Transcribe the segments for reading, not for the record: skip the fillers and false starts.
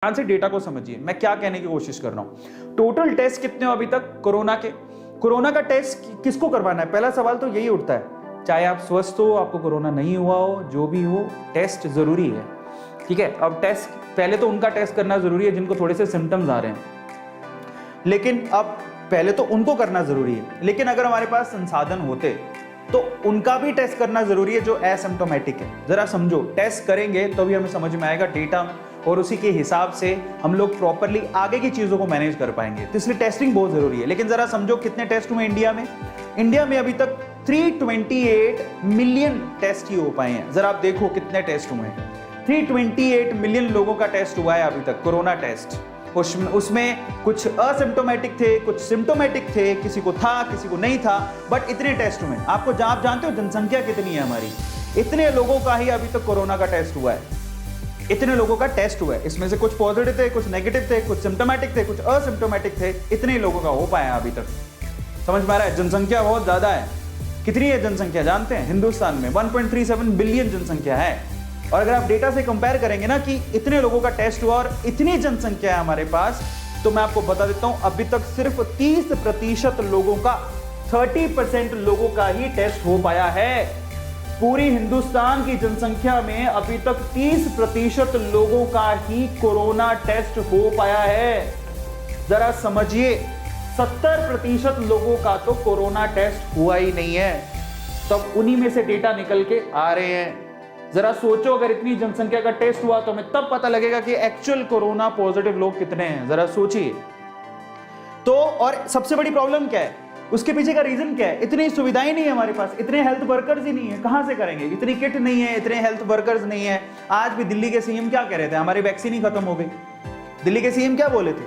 ध्यान से डेटा को समझिए, मैं क्या कहने की कोशिश कर रहा हूं। टोटल टेस्ट कितने हो अभी तक कोरोना के? कोरोना का टेस्ट किसको करवाना है? पहला सवाल तो यही उठता है, चाहे आप स्वस्थ हो, आपको कोरोना नहीं हुआ हो, जो भी हो, टेस्ट जरूरी है। ठीक है, अब टेस्ट पहले तो उनका टेस्ट करना जरूरी है जिनको थोड़े से सिम्टम्स आ रहे हैं, लेकिन अब पहले तो उनको करना जरूरी है। लेकिन अगर हमारे पास संसाधन होते तो उनका भी टेस्ट करना जरूरी है जो एसिम्प्टोमेटिक है। जरा समझो, टेस्ट करेंगे तो भी हमें समझ में आएगा डेटा, और उसी के हिसाब से हम लोग प्रॉपरली आगे की चीजों को मैनेज कर पाएंगे। तो इसलिए टेस्टिंग बहुत जरूरी है। लेकिन जरा समझो कितने टेस्ट हुए इंडिया में? इंडिया में अभी तक 328 मिलियन टेस्ट ही हो पाए हैं। जरा आप देखो कितने टेस्ट हुए हैं। 328 मिलियन लोगों का टेस्ट हुआ है अभी तक, कोरोना टेस्ट। उसमें कुछ असिम्प्टोमेटिक थे, कुछ सिम्प्टोमेटिक थे, किसी को था, किसी को नहीं था, बट इतने टेस्ट हुए। आप जानते हो जनसंख्या कितनी है हमारी? इतने लोगों का ही अभी तक कोरोना का टेस्ट हुआ है। इतने लोगों का टेस्ट हुआ है, इसमें से कुछ पॉजिटिव थे, कुछ नेगेटिव थे, कुछ सिम्प्टोमेटिक थे, कुछ असिम्प्टोमेटिक थे। इतने लोगों का हो पाया अभी तक। समझ में आ रहा है? जनसंख्या बहुत ज्यादा है। कितनी है जनसंख्या जानते हैं? हिंदुस्तान में 1.37 बिलियन जनसंख्या है। और अगर आप डेटा से कंपेयर करेंगे ना कि इतने लोगों का टेस्ट हुआ और इतनी जनसंख्या है हमारे पास, तो मैं आपको बता देता हूं अभी तक सिर्फ 30% लोगों का, 30% लोगों का ही टेस्ट हो पाया है। पूरी हिंदुस्तान की जनसंख्या में अभी तक 30% लोगों का ही कोरोना टेस्ट हो पाया है। जरा समझिए, 70% लोगों का तो कोरोना टेस्ट हुआ ही नहीं है। तब उन्हीं में से डेटा निकल के आ रहे हैं। जरा सोचो, अगर इतनी जनसंख्या का टेस्ट हुआ तो हमें तब पता लगेगा कि एक्चुअल कोरोना पॉजिटिव लोग कितने हैं। जरा सोचिए। तो और सबसे बड़ी प्रॉब्लम क्या है? उसके पीछे का रीजन क्या है? इतनी सुविधाएं नहीं है हमारे पास, इतने हेल्थ वर्कर्स ही नहीं है। कहां से करेंगे? इतनी किट नहीं है, इतने हेल्थ वर्कर्स नहीं है। आज भी दिल्ली के सीएम क्या कह रहे थे? हमारी वैक्सीन ही खत्म हो गई। दिल्ली के सीएम क्या बोले थे?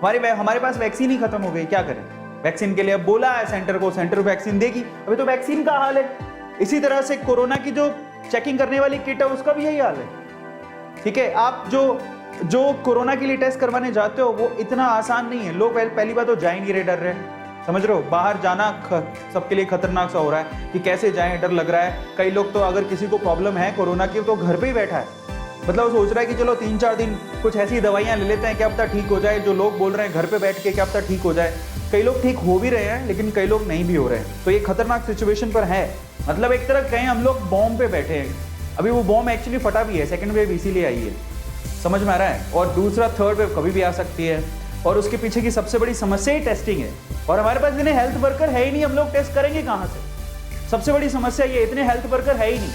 हमारे पास वैक्सीन ही खत्म हो गई, क्या करें? वैक्सीन के लिए अब बोला है सेंटर को, सेंटर वैक्सीन देगी। अभी तो वैक्सीन का हाल है। इसी तरह से कोरोना की जो चेकिंग करने वाली किट है उसका भी यही हाल है। ठीक है, आप जो कोरोना के लिए टेस्ट करवाने जाते हो वो इतना आसान नहीं है। लोग पहली बात तो जा ही नहीं रहे, डर रहे। समझ रहे हो? बाहर जाना सबके लिए खतरनाक सा हो रहा है कि कैसे जाएं, डर लग रहा है। कई लोग तो अगर किसी को प्रॉब्लम है कोरोना की तो घर पे ही बैठा है, मतलब वो सोच रहा है कि चलो 3-4 दिन कुछ ऐसी दवाइयां ले लेते हैं, क्या पता ठीक हो जाए। जो लोग बोल रहे हैं घर पे बैठ के क्या पता ठीक हो जाए। कई लोग ठीक हो भी रहे हैं लेकिन कई लोग नहीं भी हो रहे हैं। तो ये खतरनाक सिचुएशन पर है। मतलब एक तरह कहें हम लोग बॉम्ब पे बैठे हैं। अभी वो बॉम्ब एक्चुअली फटा भी है, सेकंड वेव इसीलिए आई है। समझ में आ रहा है? और दूसरा थर्ड वेव कभी भी आ सकती है। और उसके पीछे की सबसे बड़ी समस्या ही टेस्टिंग है। और हमारे पास इतने हेल्थ वर्कर है ही नहीं, हम लोग टेस्ट करेंगे कहां से? सबसे बड़ी समस्या ये, इतने हेल्थ वर्कर है ही नहीं।